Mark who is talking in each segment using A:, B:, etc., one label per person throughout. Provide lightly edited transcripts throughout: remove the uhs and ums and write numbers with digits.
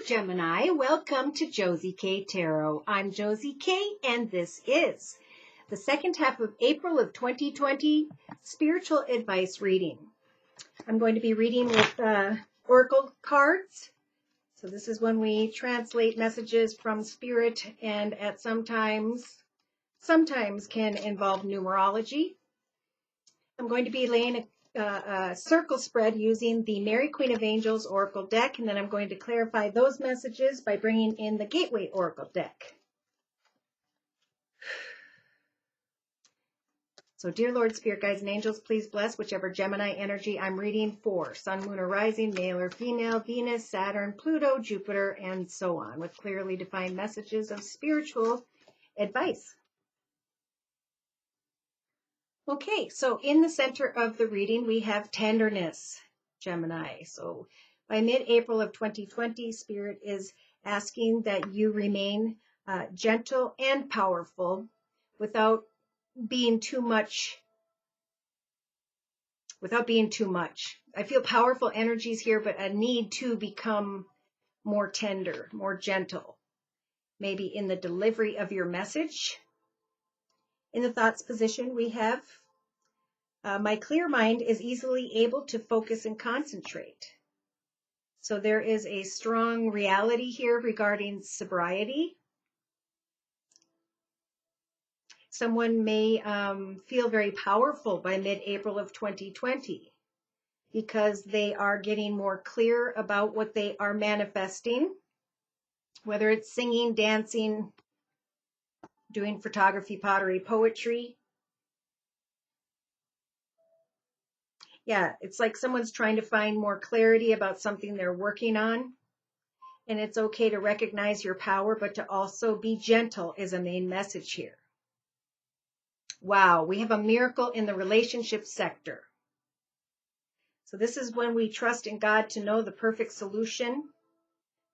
A: Gemini. Welcome to Josie K Tarot. I'm Josie K, and this is the second half of April of 2020 spiritual advice reading. I'm going to be reading with oracle cards. So this is when we translate messages from spirit, and at sometimes can involve numerology. I'm going to be laying a circle spread using the Mary Queen of Angels Oracle deck, and then I'm going to clarify those messages by bringing in the Gateway Oracle deck. So, dear Lord, Spirit Guides, and Angels, please bless whichever Gemini energy I'm reading for. Sun, Moon, or Rising, male or female, Venus, Saturn, Pluto, Jupiter, and so on, with clearly defined messages of spiritual advice. Okay, so in the center of the reading, we have tenderness, Gemini. So by mid-April of 2020, Spirit is asking that you remain gentle and powerful without being too much. I feel powerful energies here, but a need to become more tender, more gentle, maybe in the delivery of your message. In the thoughts position, we have my clear mind is easily able to focus and concentrate. So there is a strong reality here regarding sobriety. Someone may feel very powerful by mid-April of 2020 because they are getting more clear about what they are manifesting, whether it's singing, dancing, doing photography, pottery, poetry. Yeah, it's like someone's trying to find more clarity about something they're working on. And it's okay to recognize your power, but to also be gentle is a main message here. Wow, we have a miracle in the relationship sector. So this is when we trust in God to know the perfect solution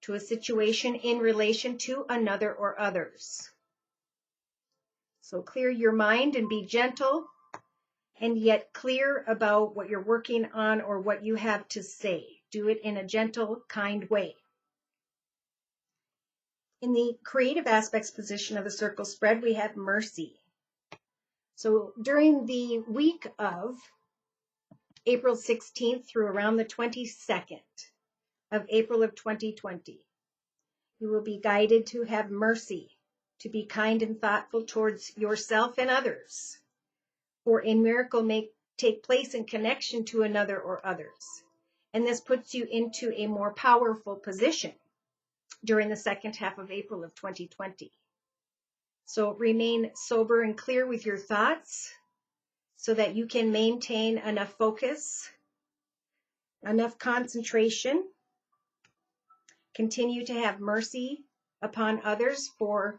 A: to a situation in relation to another or others. So clear your mind and be gentle, and yet clear about what you're working on or what you have to say. Do it in a gentle, kind way. In the creative aspects position of the circle spread, we have mercy. So during the week of April 16th through around the 22nd of April of 2020, you will be guided to have mercy, to be kind and thoughtful towards yourself and others. For a miracle may take place in connection to another or others. And this puts you into a more powerful position during the second half of April of 2020. So remain sober and clear with your thoughts so that you can maintain enough focus, enough concentration. Continue to have mercy upon others, for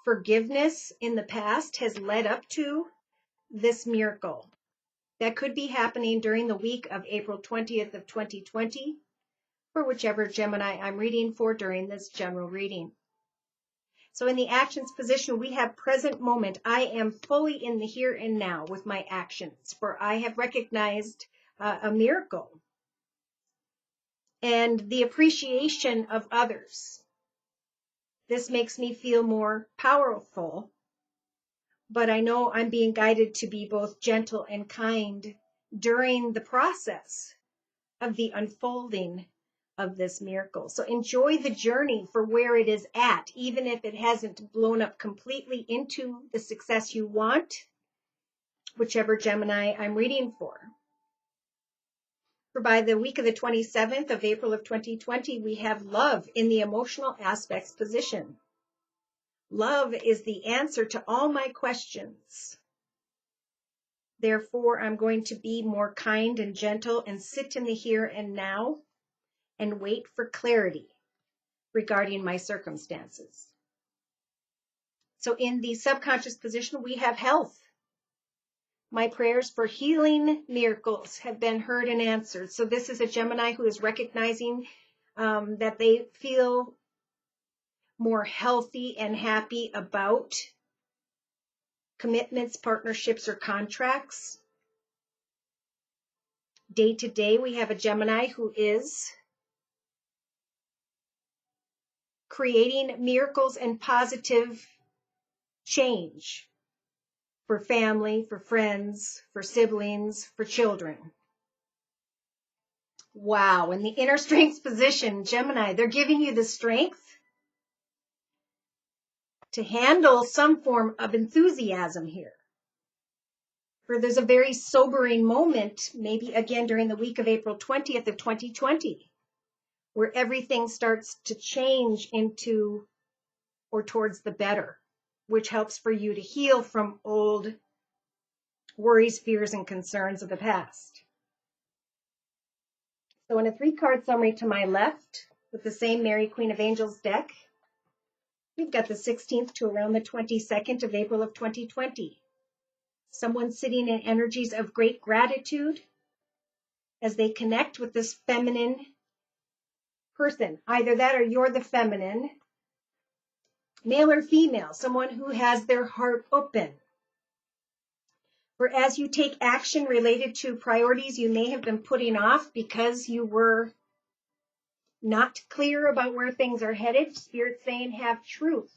A: forgiveness in the past has led up to this miracle that could be happening during the week of April 20th of 2020 for whichever Gemini I'm reading for during this general reading. So in the actions position, we have present moment. I am fully in the here and now with my actions, for I have recognized a miracle and the appreciation of others. This makes me feel more powerful, but I know I'm being guided to be both gentle and kind during the process of the unfolding of this miracle. So enjoy the journey for where it is at, even if it hasn't blown up completely into the success you want, whichever Gemini I'm reading for. For by the week of the 27th of April of 2020, we have love in the emotional aspects position. Love is the answer to all my questions. Therefore, I'm going to be more kind and gentle and sit in the here and now and wait for clarity regarding my circumstances. So in the subconscious position, we have health. My prayers for healing miracles have been heard and answered. So this is a Gemini who is recognizing that they feel more healthy and happy about commitments, partnerships, or contracts. Day to day, we have a Gemini who is creating miracles and positive change for family, for friends, for siblings, for children. Wow, in the inner strength position, Gemini, they're giving you the strength to handle some form of enthusiasm here. For there's a very sobering moment, maybe again during the week of April 20th of 2020, where everything starts to change into or towards the better, which helps for you to heal from old worries, fears, and concerns of the past. So in a 3-card summary to my left, with the same Mary Queen of Angels deck, we've got the 16th to around the 22nd of April of 2020. Someone sitting in energies of great gratitude as they connect with this feminine person. Either that or you're the feminine, male or female, someone who has their heart open. For as you take action related to priorities you may have been putting off because you were not clear about where things are headed, Spirit's saying have truth.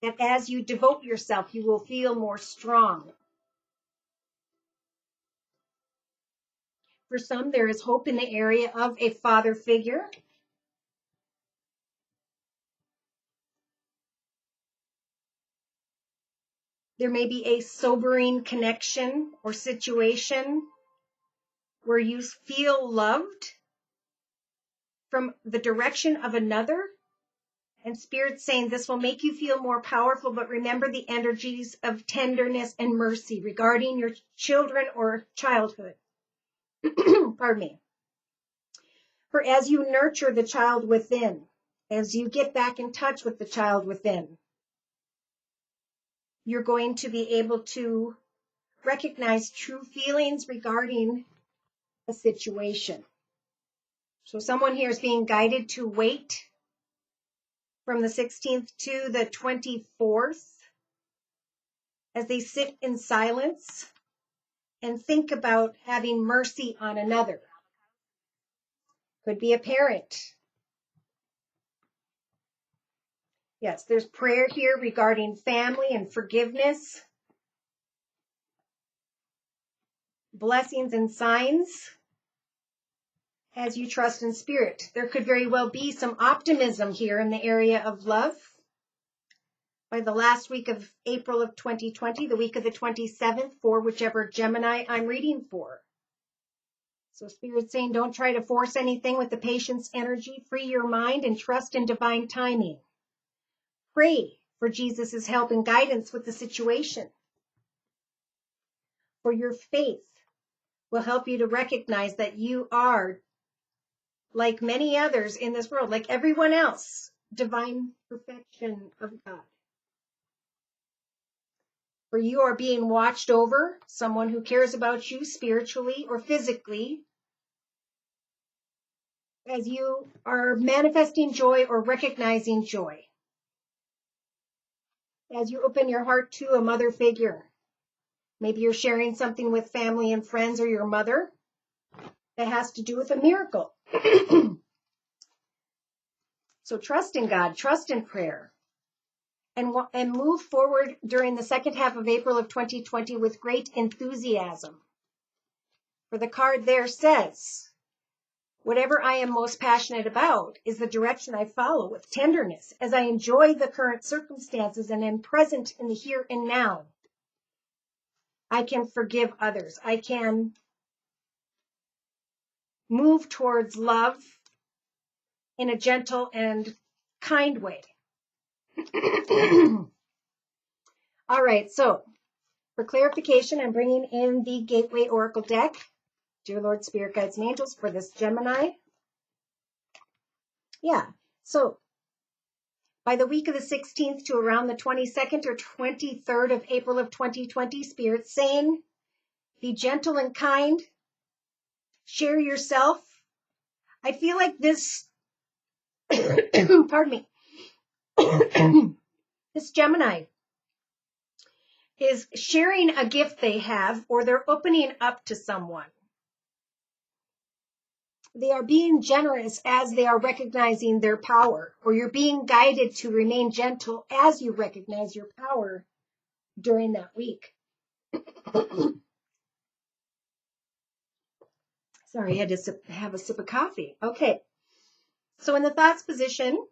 A: That as you devote yourself, you will feel more strong. For some, there is hope in the area of a father figure. There may be a sobering connection or situation where you feel loved from the direction of another. And Spirit's saying this will make you feel more powerful, but remember the energies of tenderness and mercy regarding your children or childhood. Pardon me. For as you nurture the child within, as you get back in touch with the child within, you're going to be able to recognize true feelings regarding a situation. So someone here is being guided to wait from the 16th to the 24th as they sit in silence and think about having mercy on another. Could be a parent. Yes, there's prayer here regarding family and forgiveness, blessings and signs as you trust in Spirit. There could very well be some optimism here in the area of love. By the last week of April of 2020, the week of the 27th, for whichever Gemini I'm reading for. So Spirit's saying don't try to force anything with the patience energy. Free your mind and trust in divine timing. Pray for Jesus' help and guidance with the situation. For your faith will help you to recognize that you are, like many others in this world, like everyone else, divine perfection of God. For you are being watched over, someone who cares about you spiritually or physically, as you are manifesting joy or recognizing joy. As you open your heart to a mother figure, maybe you're sharing something with family and friends or your mother that has to do with a miracle. So trust in God, trust in prayer, and move forward during the second half of April of 2020 with great enthusiasm. For the card there says, whatever I am most passionate about is the direction I follow with tenderness as I enjoy the current circumstances and am present in the here and now. I can forgive others. I can move towards love in a gentle and kind way. All right, so for clarification, I'm bringing in the Gateway Oracle deck. Dear Lord, Spirit, Guides, and Angels for this Gemini. Yeah, so by the week of the 16th to around the 22nd or 23rd of April of 2020, Spirit's saying, be gentle and kind. Share yourself. I feel like this, pardon me, this Gemini is sharing a gift they have, or they're opening up to someone. They are being generous as they are recognizing their power, or you're being guided to remain gentle as you recognize your power during that week. Sorry, I had to have a sip of coffee. Okay. So in the thoughts position,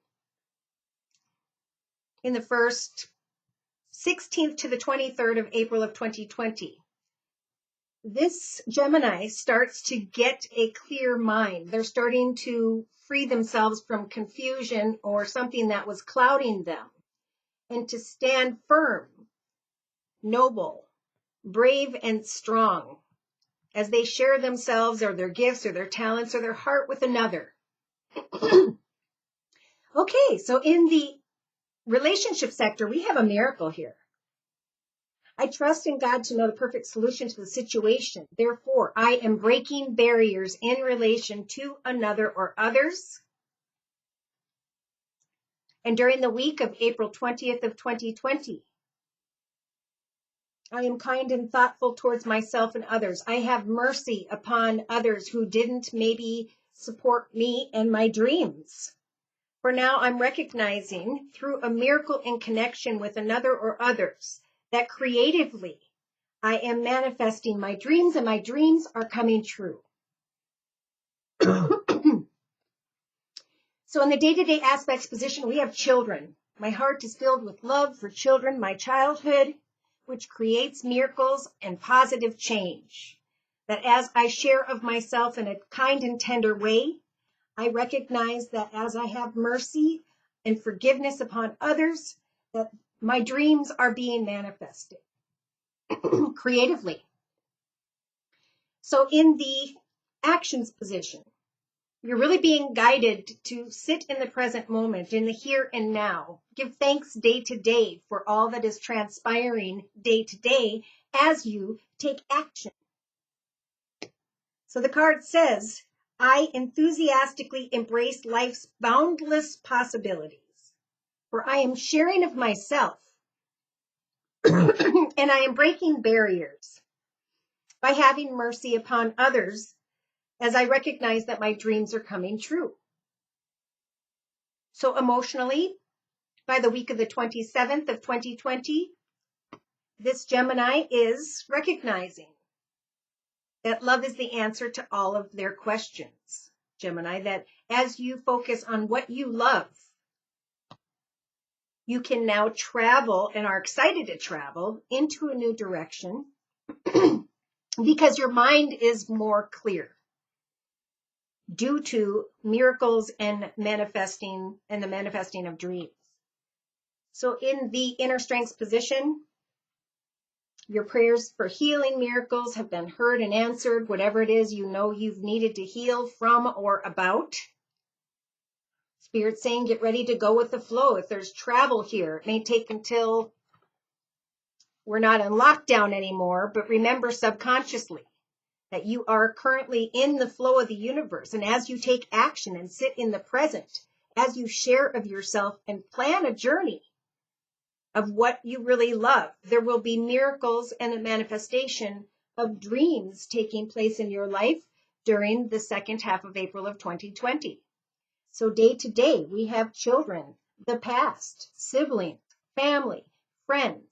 A: in the first 16th to the 23rd of April of 2020, this Gemini starts to get a clear mind. They're starting to free themselves from confusion or something that was clouding them, and to stand firm, noble, brave, and strong as they share themselves or their gifts or their talents or their heart with another. Okay, so in the relationship sector, we have a miracle here. I trust in God to know the perfect solution to the situation. Therefore, I am breaking barriers in relation to another or others. And during the week of April 20th of 2020, I am kind and thoughtful towards myself and others. I have mercy upon others who didn't maybe support me and my dreams. For now, I'm recognizing through a miracle in connection with another or others that creatively I am manifesting my dreams, and my dreams are coming true. So in the day-to-day aspects position, we have children. My heart is filled with love for children, my childhood, which creates miracles and positive change. That as I share of myself in a kind and tender way, I recognize that as I have mercy and forgiveness upon others, that my dreams are being manifested creatively. So in the actions position, you're really being guided to sit in the present moment, in the here and now. Give thanks day to day for all that is transpiring day to day as you take action. So the card says, I enthusiastically embrace life's boundless possibilities, for I am sharing of myself and I am breaking barriers by having mercy upon others as I recognize that my dreams are coming true. So emotionally, by the week of the 27th of 2020, this Gemini is recognizing that love is the answer to all of their questions. Gemini, that as you focus on what you love, you can now travel and are excited to travel into a new direction because your mind is more clear due to miracles and manifesting and the manifesting of dreams. So in the inner strengths position, your prayers for healing miracles have been heard and answered, whatever it is you know you've needed to heal from or about. Spirit's saying, get ready to go with the flow. If there's travel here, it may take until we're not in lockdown anymore, but remember subconsciously that you are currently in the flow of the universe. And as you take action and sit in the present, as you share of yourself and plan a journey of what you really love, there will be miracles and a manifestation of dreams taking place in your life during the second half of April of 2020. So day to day, we have children, the past, siblings, family, friends.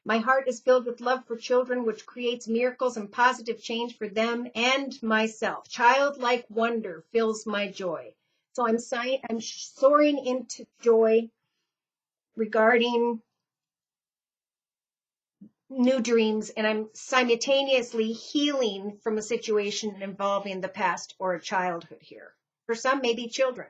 A: My heart is filled with love for children, which creates miracles and positive change for them and myself. Childlike wonder fills my joy. So I'm soaring into joy regarding new dreams, and I'm simultaneously healing from a situation involving the past or a childhood here. For some, maybe children.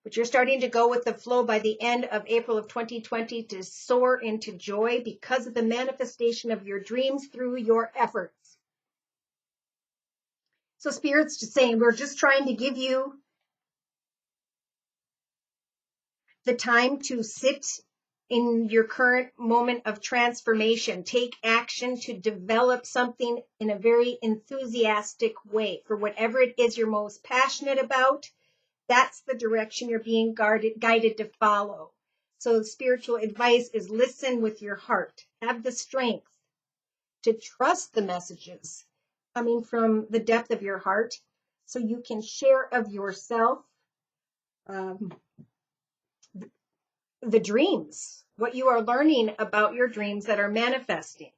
A: But you're starting to go with the flow by the end of April of 2020 to soar into joy because of the manifestation of your dreams through your efforts. So Spirit's just saying, we're just trying to give you the time to sit in your current moment of transformation. Take action to develop something in a very enthusiastic way for whatever it is you're most passionate about. That's the direction you're being guided to follow. So the spiritual advice is listen with your heart. Have the strength to trust the messages coming from the depth of your heart, so you can share of yourself um, the dreams, what you are learning about your dreams that are manifesting.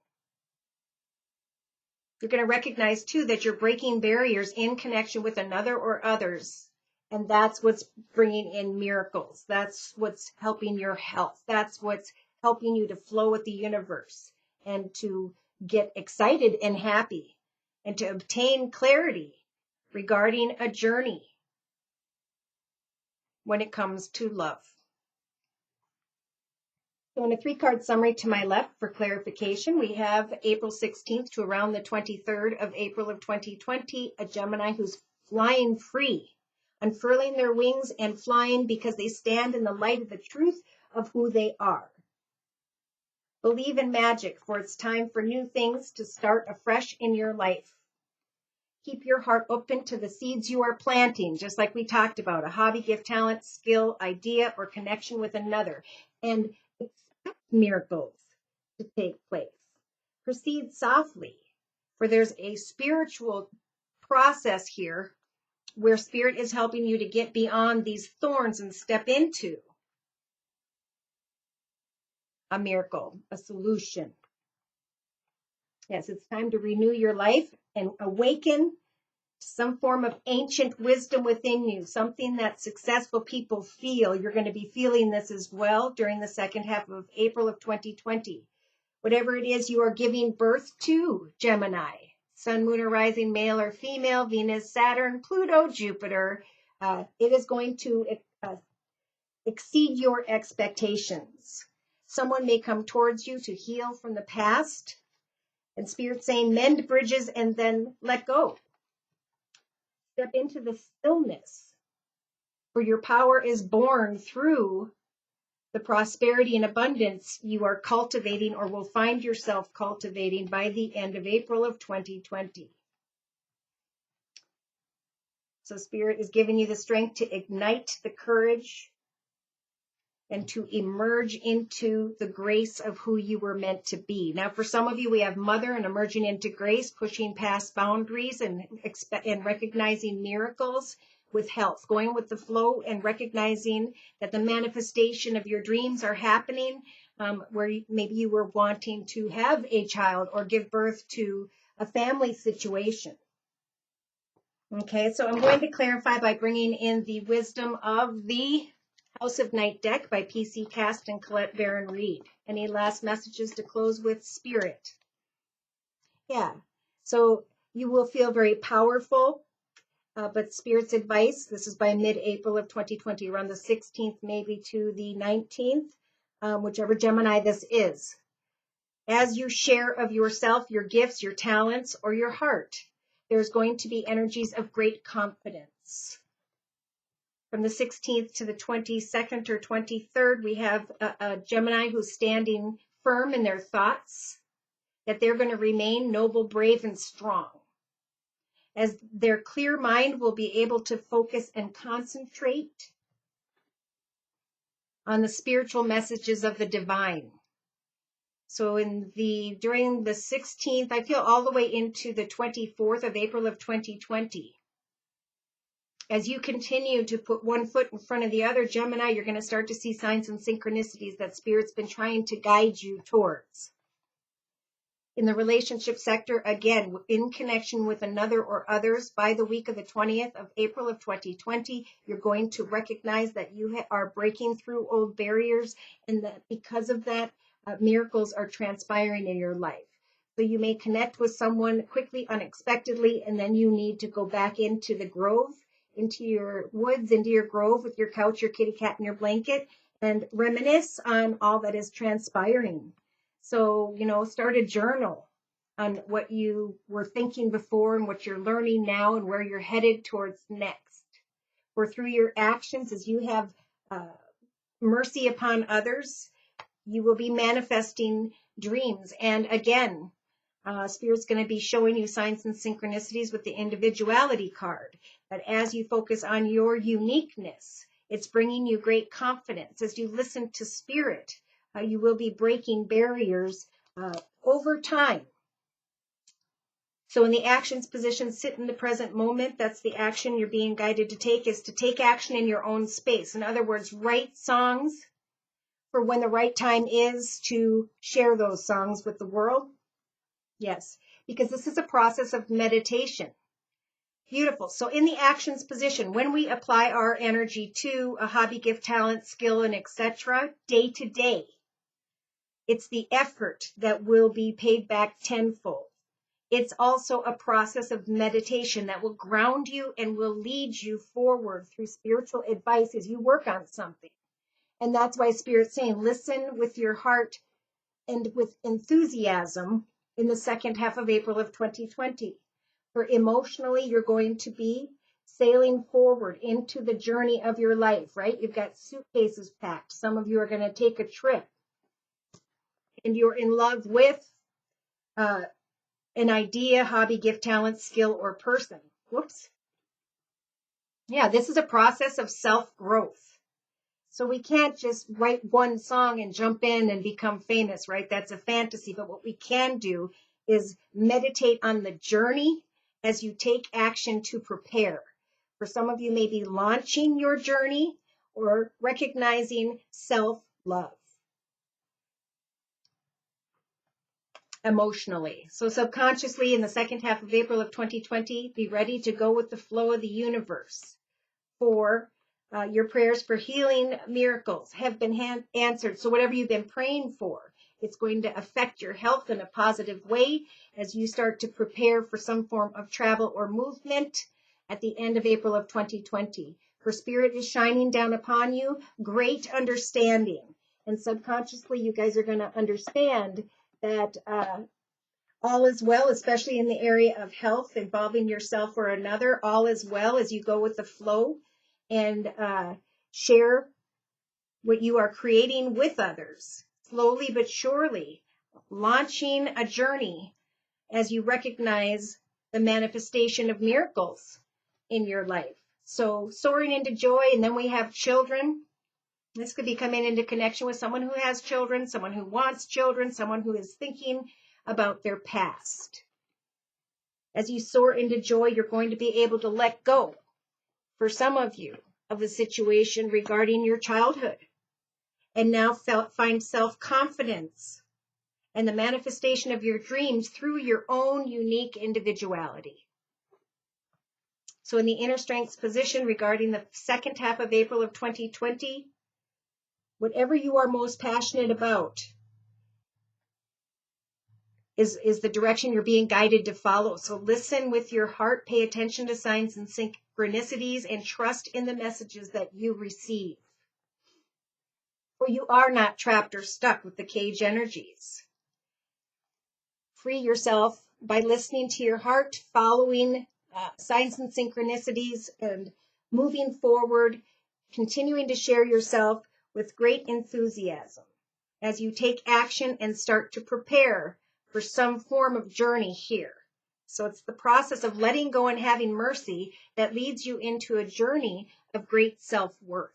A: You're going to recognize too that you're breaking barriers in connection with another or others. And that's what's bringing in miracles. That's what's helping your health. That's what's helping you to flow with the universe and to get excited and happy and to obtain clarity regarding a journey when it comes to love. So in a 3-card summary to my left for clarification, we have April 16th to around the 23rd of April of 2020, a Gemini who's flying free, unfurling their wings and flying because they stand in the light of the truth of who they are. Believe in magic, for it's time for new things to start afresh in your life. Keep your heart open to the seeds you are planting, just like we talked about, a hobby, gift, talent, skill, idea, or connection with another. And expect miracles to take place. Proceed softly, for there's a spiritual process here where Spirit is helping you to get beyond these thorns and step into a miracle, a solution. Yes, it's time to renew your life and awaken some form of ancient wisdom within you, something that successful people feel. You're going to be feeling this as well during the second half of April of 2020. Whatever it is you are giving birth to, Gemini, Sun, Moon, or Rising, male or female, Venus, Saturn, Pluto, Jupiter, it is going to exceed your expectations. Someone may come towards you to heal from the past, and Spirit saying, mend bridges and then let go. Step into the stillness, for your power is born through the prosperity and abundance you are cultivating or will find yourself cultivating by the end of April of 2020. So Spirit is giving you the strength to ignite the courage and to emerge into the grace of who you were meant to be. Now, for some of you, we have Mother and emerging into grace, pushing past boundaries and recognizing miracles with health, going with the flow and recognizing that the manifestation of your dreams are happening, where maybe you were wanting to have a child or give birth to a family situation. Okay, so I'm going to clarify by bringing in the wisdom of the House of Night deck by PC Cast and Colette Baron Reed. Any last messages to close with, Spirit? Yeah, so you will feel very powerful, but Spirit's advice, this is by mid-April of 2020, around the 16th maybe to the 19th, whichever Gemini this is. As you share of yourself, your gifts, your talents, or your heart, there's going to be energies of great confidence. From the 16th to the 22nd or 23rd, we have a Gemini who's standing firm in their thoughts, that they're going to remain noble, brave, and strong. As their clear mind will be able to focus and concentrate on the spiritual messages of the divine. So during the 16th, I feel all the way into the 24th of April of 2020. As you continue to put one foot in front of the other, Gemini, you're going to start to see signs and synchronicities that Spirit's been trying to guide you towards. In the relationship sector, again, in connection with another or others, by the week of the 20th of April of 2020, you're going to recognize that you are breaking through old barriers, and that because of that, miracles are transpiring in your life. So you may connect with someone quickly, unexpectedly, and then you need to go back into the grove, into your woods, into your grove with your couch, your kitty cat, and your blanket, and reminisce on all that is transpiring. So, start a journal on what you were thinking before and what you're learning now and where you're headed towards next. For through your actions, as you have mercy upon others, you will be manifesting dreams. And again, Spirit's going to be showing you signs and synchronicities with the individuality card. But as you focus on your uniqueness, it's bringing you great confidence. As you listen to Spirit, you will be breaking barriers over time. So in the actions position, sit in the present moment. That's the action you're being guided to take, is to take action in your own space. In other words, write songs for when the right time is to share those songs with the world. Yes, because this is a process of meditation. Beautiful. So in the actions position, when we apply our energy to a hobby, gift, talent, skill, and etc., day to day, it's the effort that will be paid back tenfold. It's also a process of meditation that will ground you and will lead you forward through spiritual advice as you work on something. And that's why Spirit's saying, listen with your heart and with enthusiasm in the second half of April of 2020. For emotionally, you're going to be sailing forward into the journey of your life, right? You've got suitcases packed. Some of you are going to take a trip. And you're in love with an idea, hobby, gift, talent, skill, or person. Whoops. Yeah, this is a process of self-growth. So we can't just write one song and jump in and become famous, right? That's a fantasy. But what we can do is meditate on the journey as you take action to prepare. For some of you, maybe launching your journey or recognizing self-love emotionally. So subconsciously, in the second half of April of 2020, be ready to go with the flow of the universe. For your prayers for healing miracles have been answered. So whatever you've been praying for, it's going to affect your health in a positive way as you start to prepare for some form of travel or movement at the end of April of 2020. For Spirit is shining down upon you, great understanding. And subconsciously, you guys are going to understand that all is well, especially in the area of health, involving yourself or another. All is well as you go with the flow and share what you are creating with others, slowly but surely, launching a journey as you recognize the manifestation of miracles in your life. So soaring into joy, and then we have children. This could be coming into connection with someone who has children, someone who wants children, someone who is thinking about their past. As you soar into joy, you're going to be able to let go, for some of you, of the situation regarding your childhood, and now find self-confidence and the manifestation of your dreams through your own unique individuality. So in the inner strengths position regarding the second half of April of 2020, whatever you are most passionate about is the direction you're being guided to follow. So listen with your heart, pay attention to signs and synchronicities, and trust in the messages that you receive. For you are not trapped or stuck with the cage energies. Free yourself by listening to your heart, following signs and synchronicities, and moving forward, continuing to share yourself with great enthusiasm as you take action and start to prepare for some form of journey here. So it's the process of letting go and having mercy that leads you into a journey of great self-worth.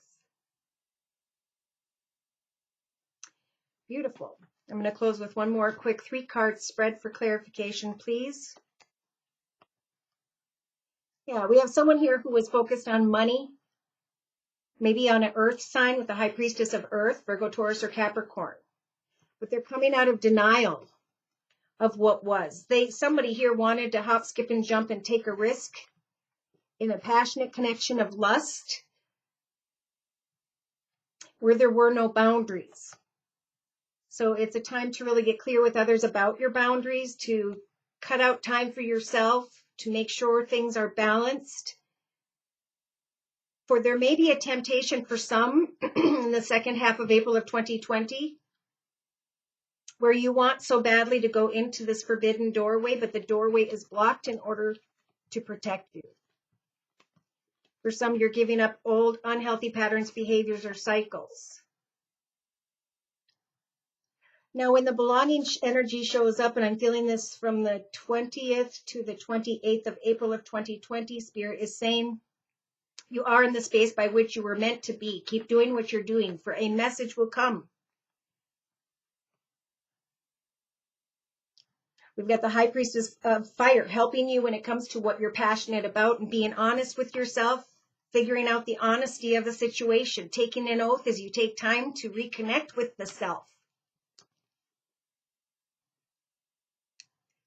A: Beautiful. I'm going to close with one more quick 3-card spread for clarification, please. Yeah, we have someone here who was focused on money, maybe on an earth sign with the high priestess of earth, Virgo, Taurus, or Capricorn. But they're coming out of denial of what was. Somebody here wanted to hop, skip, and jump and take a risk in a passionate connection of lust where there were no boundaries. So it's a time to really get clear with others about your boundaries, to cut out time for yourself, to make sure things are balanced. For there may be a temptation for some in the second half of April of 2020 where you want so badly to go into this forbidden doorway, but the doorway is blocked in order to protect you. For some, you're giving up old, unhealthy patterns, behaviors, or cycles. Now, when the belonging energy shows up, and I'm feeling this from the 20th to the 28th of April of 2020, Spirit is saying, you are in the space by which you were meant to be. Keep doing what you're doing, for a message will come. We've got the High Priestess of Fire helping you when it comes to what you're passionate about and being honest with yourself, figuring out the honesty of the situation, taking an oath as you take time to reconnect with the self.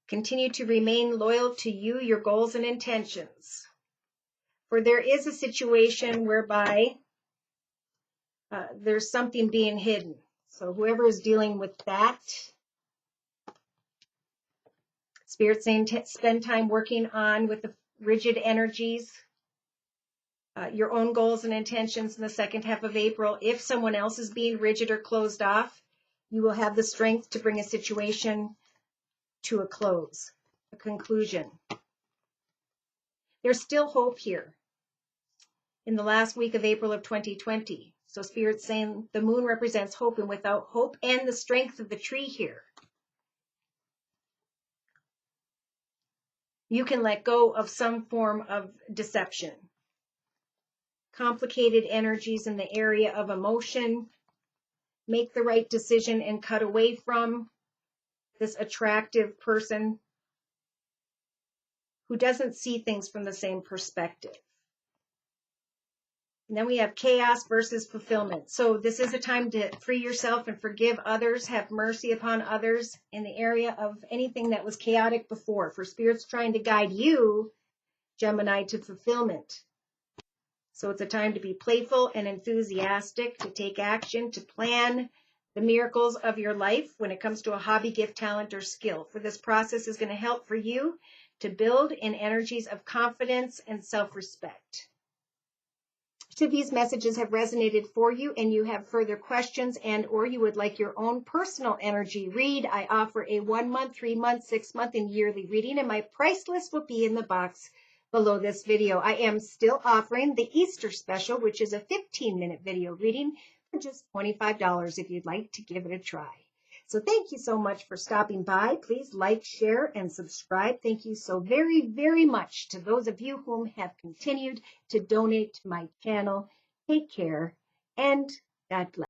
A: Continue to remain loyal to you, your goals and intentions. For there is a situation whereby there's something being hidden. So whoever is dealing with that, Spirit saying spend time working on with the rigid energies, your own goals and intentions in the second half of April. If someone else is being rigid or closed off, you will have the strength to bring a situation to a close, a conclusion. There's still hope here in the last week of April of 2020. So Spirit's saying the moon represents hope, and without hope and the strength of the tree here, you can let go of some form of deception. Complicated energies in the area of emotion. Make the right decision and cut away from this attractive person who doesn't see things from the same perspective. And then we have chaos versus fulfillment. So this is a time to free yourself and forgive others, have mercy upon others in the area of anything that was chaotic before. For Spirit's trying to guide you, Gemini, to fulfillment. So it's a time to be playful and enthusiastic, to take action, to plan the miracles of your life when it comes to a hobby, gift, talent, or skill. For this process is going to help for you to build in energies of confidence and self-respect. Should these messages have resonated for you and you have further questions and or you would like your own personal energy read, I offer a 1 month, 3 month, 6 month, and yearly reading, and my price list will be in the box below this video. I am still offering the Easter special, which is a 15-minute video reading for just $25 if you'd like to give it a try. So thank you so much for stopping by. Please like, share, and subscribe. Thank you so very, very much to those of you whom have continued to donate to my channel. Take care, and God bless.